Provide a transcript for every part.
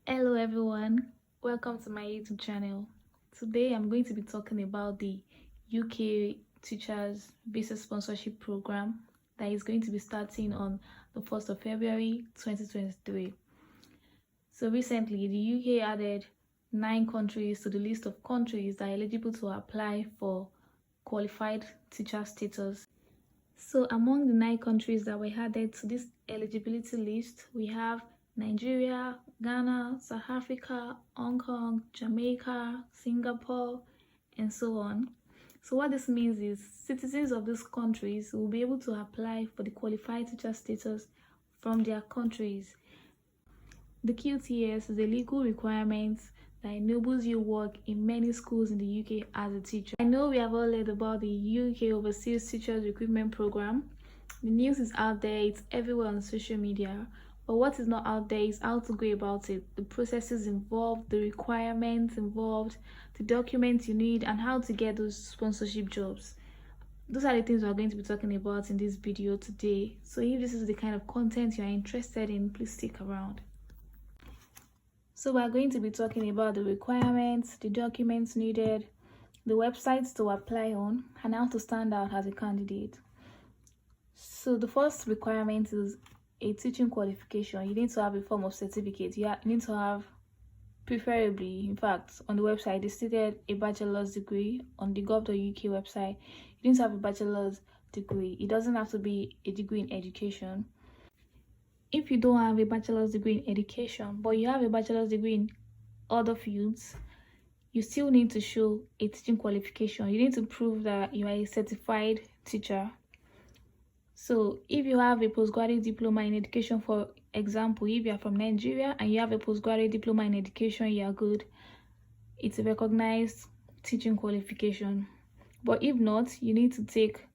Hello everyone, welcome to my YouTube channel. Today I'm going to be talking about the UK Teachers Visa Sponsorship Program that is going to be starting on the 1st of February 2023. So recently the UK added 9 countries to the list of countries that are eligible to apply for qualified teacher status. So among the 9 countries that were added to this eligibility list, we have Nigeria, Ghana, South Africa, Hong Kong, Jamaica, Singapore, and so on. So what this means is citizens of these countries will be able to apply for the qualified teacher status from their countries. The QTS is a legal requirement that enables you work in many schools in the UK as a teacher. I know we have all heard about the UK Overseas Teachers Recruitment Program. The news is out there, it's everywhere on social media. But what is not out there is how to go about it, the processes involved, the requirements involved, the documents you need, and how to get those sponsorship jobs. Those are the things we're going to be talking about in this video today. So if this is the kind of content you are interested in, please stick around. So we're going to be talking about the requirements, the documents needed, the websites to apply on, and how to stand out as a candidate. So the first requirement is a teaching qualification. You need to have a form of certificate. You need to have, preferably, in fact, on the website, they stated a bachelor's degree. On the gov.uk website, you need to have a bachelor's degree. It doesn't have to be a degree in education. If you don't have a bachelor's degree in education, but you have a bachelor's degree in other fields, you still need to show a teaching qualification. You need to prove that you are a certified teacher. So if you have a postgraduate diploma in education, for example, if you are from Nigeria and you have a postgraduate diploma in education, you are good. It's a recognized teaching qualification. But if not, you need to take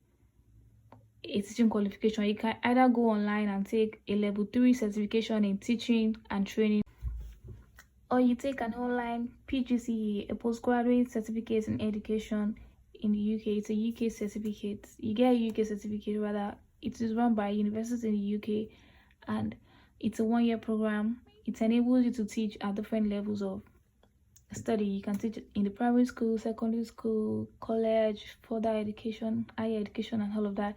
a teaching qualification. You can either go online and take a level 3 certification in teaching and training, or you take an online PGCE, a postgraduate certificate in education in the UK. It's a UK certificate. You get a UK certificate, rather. It is run by universities in the UK, and it's a 1-year program. It enables you to teach at different levels of study. You can teach in the primary school, secondary school, college, further education, higher education, and all of that.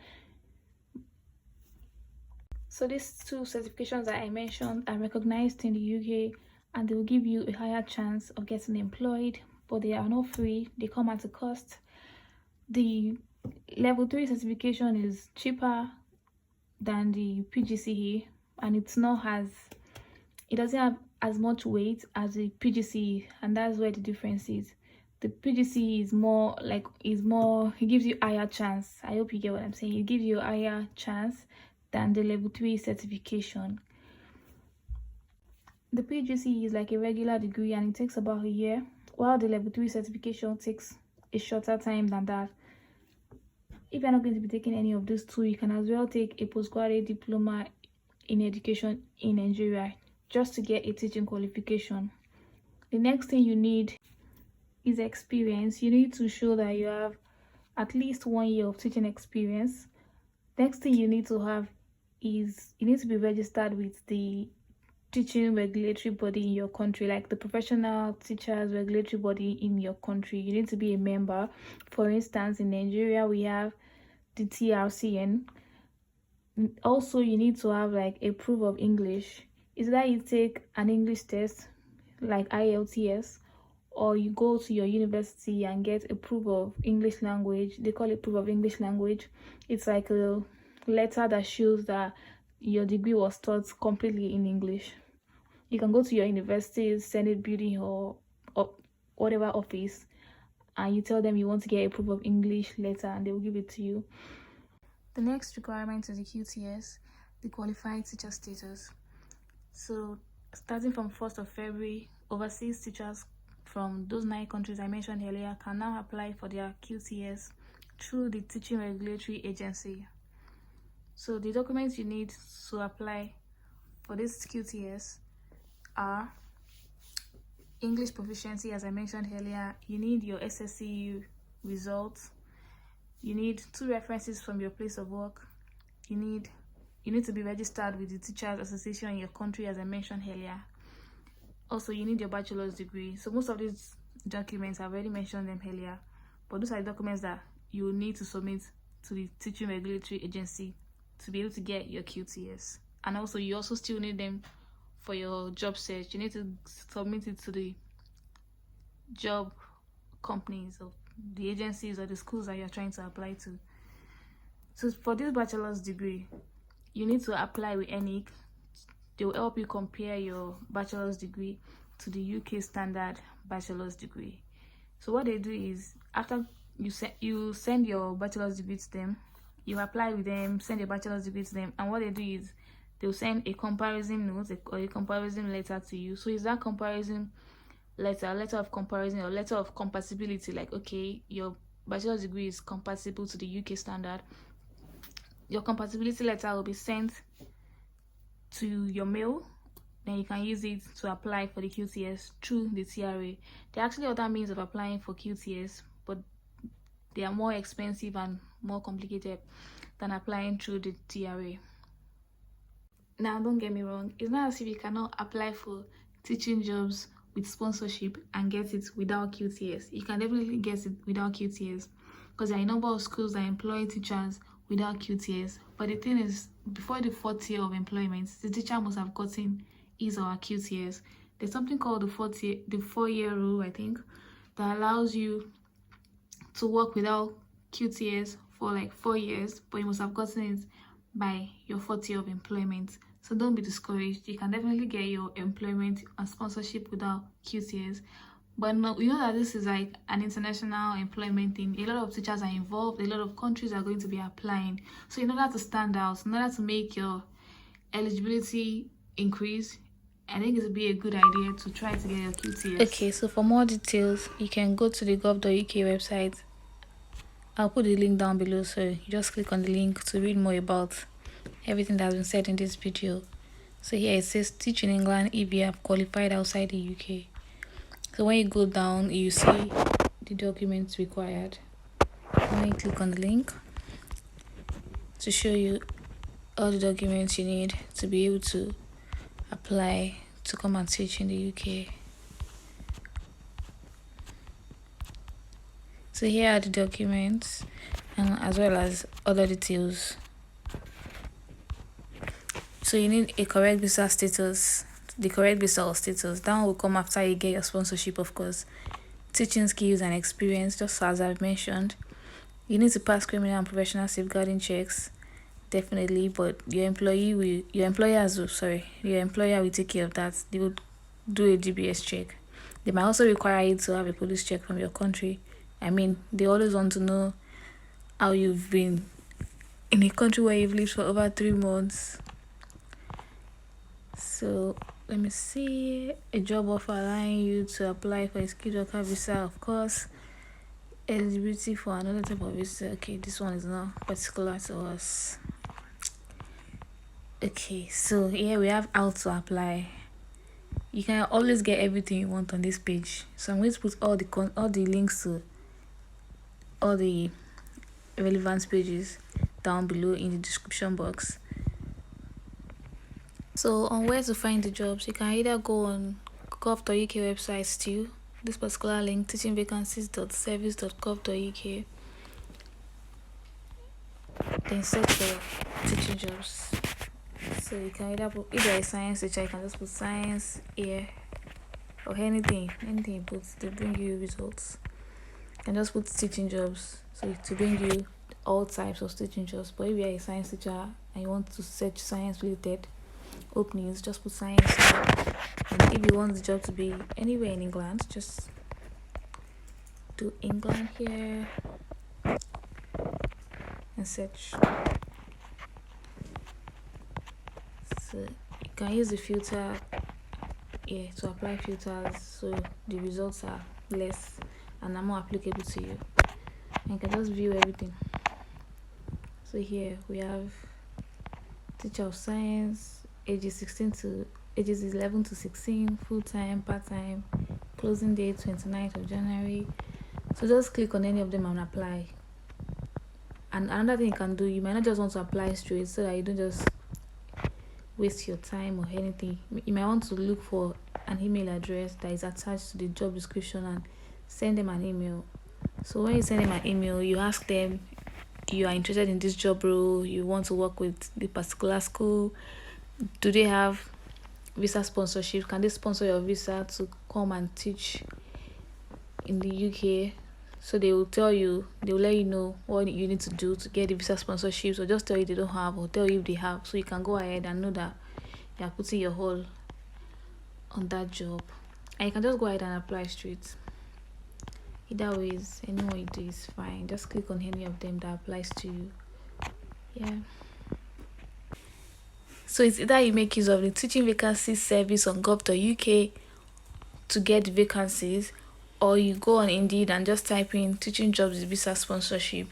So these 2 certifications that I mentioned are recognized in the UK, and they will give you a higher chance of getting employed, but they are not free. They come at a cost. The level 3 certification is cheaper than the PGCE, and it doesn't have as much weight as the PGCE, and that's where the difference is. The PGCE it gives you higher chance. I hope you get what I'm saying. It gives you a higher chance than the level 3 certification. The PGCE is like a regular degree, and it takes about a year, while the level 3 certification takes a shorter time than that. If you're not going to be taking any of those 2, you can as well take a postgraduate diploma in education in Nigeria just to get a teaching qualification. The next thing you need is experience. You need to show that you have at least 1 year of teaching experience. Next thing you need to have is you need to be registered with the teaching regulatory body in your country, like the professional teachers regulatory body in your country. You need to be a member. For instance, in Nigeria we have the TRCN. Also, you need to have like a proof of English. Is that you take an English test like IELTS, or you go to your university and get a proof of English language. They call it proof of English language. It's like a letter that shows that your degree was taught completely in English. You can go to your university's Senate building or whatever office, and you tell them you want to get a proof of English letter, and they will give it to you. The next requirement is the QTS, the qualified teacher status. So starting from 1st of February, overseas teachers from those 9 countries I mentioned earlier can now apply for their QTS through the Teaching Regulatory Agency. So the documents you need to apply for this QTS are English proficiency, as I mentioned earlier. You need your SSCE results. You need 2 references from your place of work. You need to be registered with the Teachers Association in your country, as I mentioned earlier. Also, you need your bachelor's degree. So most of these documents, I've already mentioned them earlier, but those are the documents that you will need to submit to the teaching regulatory agency to be able to get your QTS. And also, you also still need them for your job search. You need to submit it to the job companies or the agencies or the schools that you're trying to apply to. So for this bachelor's degree, you need to apply with ENIC. They will help you compare your bachelor's degree to the UK standard bachelor's degree. So what they do is, after you send your bachelor's degree to them, you apply with them, send your bachelor's degree to them, and what they do is they'll send a comparison note or a comparison letter to you. So is that comparison letter of comparison or letter of compatibility, like, okay, your bachelor's degree is compatible to the UK standard. Your compatibility letter will be sent to your mail, then you can use it to apply for the QTS through the TRA. There are actually other means of applying for QTS, but they are more expensive and more complicated than applying through the TRA. Now, don't get me wrong, it's not as if you cannot apply for teaching jobs with sponsorship and get it without QTS. You can definitely get it without QTS, because there are a number of schools that employ teachers without QTS. But the thing is, before the 4th year of employment, the teacher must have gotten his or her QTS. There's something called the 4-year rule, I think, that allows you to work without QTS for like 4 years, but you must have gotten it by your 4th year of employment. So don't be discouraged. You can definitely get your employment and sponsorship without QTS. But no, you know that this is like an international employment thing. A lot of teachers are involved. A lot of countries are going to be applying. So in order to stand out, in order to make your eligibility increase, I think it would be a good idea to try to get your QTS. Okay, so for more details, you can go to the gov.uk website. I'll put the link down below, so you just click on the link to read more about everything that has been said in this video. So here it says teach in England if you have qualified outside the UK. So when you go down, you see the documents required. When you click on the link to show you all the documents you need to be able to apply to come and teach in the UK. So here are the documents, and as well as other details. So you need a correct visa status, the correct visa or status. That one will come after you get your sponsorship, of course. Teaching skills and experience, just as I've mentioned. You need to pass criminal and professional safeguarding checks, definitely, but your employer will take care of that. They will do a DBS check. They might also require you to have a police check from your country. I mean, they always want to know how you've been in a country where you've lived for over 3 months. So let me see. A job offer allowing you to apply for a skilled worker visa, of course. Eligibility for another type of visa. Okay, this one is not particular to us. Okay, so here we have how to apply. You can always get everything you want on this page. So I'm going to put all the links to all the relevant pages down below in the description box. So on where to find the jobs, you can either go on gov.uk website still, this particular link, teachingvacancies.service.gov.uk, then search for teaching jobs. So you can either put, if you're a science teacher, you can just put science here, or anything you put to bring you results. You can just put teaching jobs, so to bring you all types of teaching jobs. But if you're a science teacher and you want to search science related openings, just put science here. And if you want the job to be anywhere in England, just do England here and search. So you can use the filter here to apply filters, so the results are less and are more applicable to you. And you can just view everything. So here we have teacher of science, ages 11 to 16, full-time, part-time, closing date 29th of January. So just click on any of them and apply. And another thing you can do, you might not just want to apply straight, so that you don't just waste your time or anything. You might want to look for an email address that is attached to the job description and send them an email. So when you send them an email, you ask them you are interested in this job role, you want to work with the particular school, do they have visa sponsorship, can they sponsor your visa to come and teach in the UK. So they will tell you, they will let you know what you need to do to get the visa sponsorship. So just tell you they don't have, or tell you if they have, so you can go ahead and know that you are putting your whole on that job, and you can just go ahead and apply straight. Either ways, anyone you do is fine. Just click on any of them that applies to you. Yeah. So it's either you make use of the teaching vacancies service on gov.uk to get the vacancies, or you go on Indeed and just type in teaching jobs with visa sponsorship,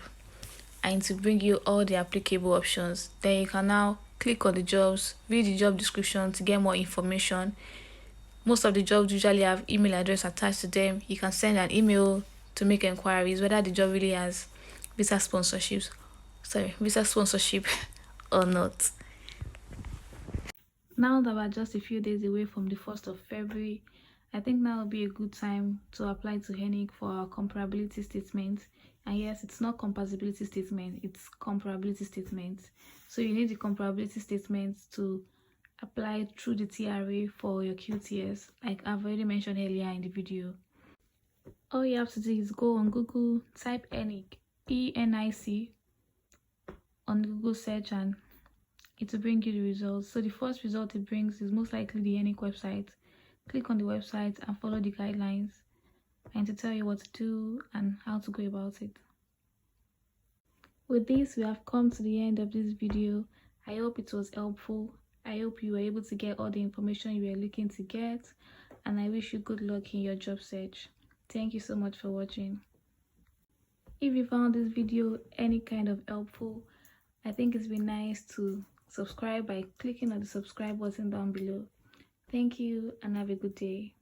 and to bring you all the applicable options. Then you can now click on the jobs, read the job description to get more information. Most of the jobs usually have email address attached to them. You can send an email to make inquiries whether the job really has visa sponsorship or not. Now that we're just a few days away from the 1st of February, I think now will be a good time to apply to HENIC for our comparability statement. And yes, it's not compatibility statement, it's comparability statement. So you need the comparability statement to apply through the TRA for your QTS, like I've already mentioned earlier in the video. All you have to do is go on Google, type HENIC, ENIC on Google search, and it will bring you the results. So the first result it brings is most likely the HENIC website. Click on the website and follow the guidelines, and to tell you what to do and how to go about it. With this, we have come to the end of this video. I hope it was helpful. I hope you were able to get all the information you were looking to get, and I wish you good luck in your job search. Thank you so much for watching. If you found this video any kind of helpful, I think it's been nice to subscribe by clicking on the subscribe button down below. Thank you and have a good day.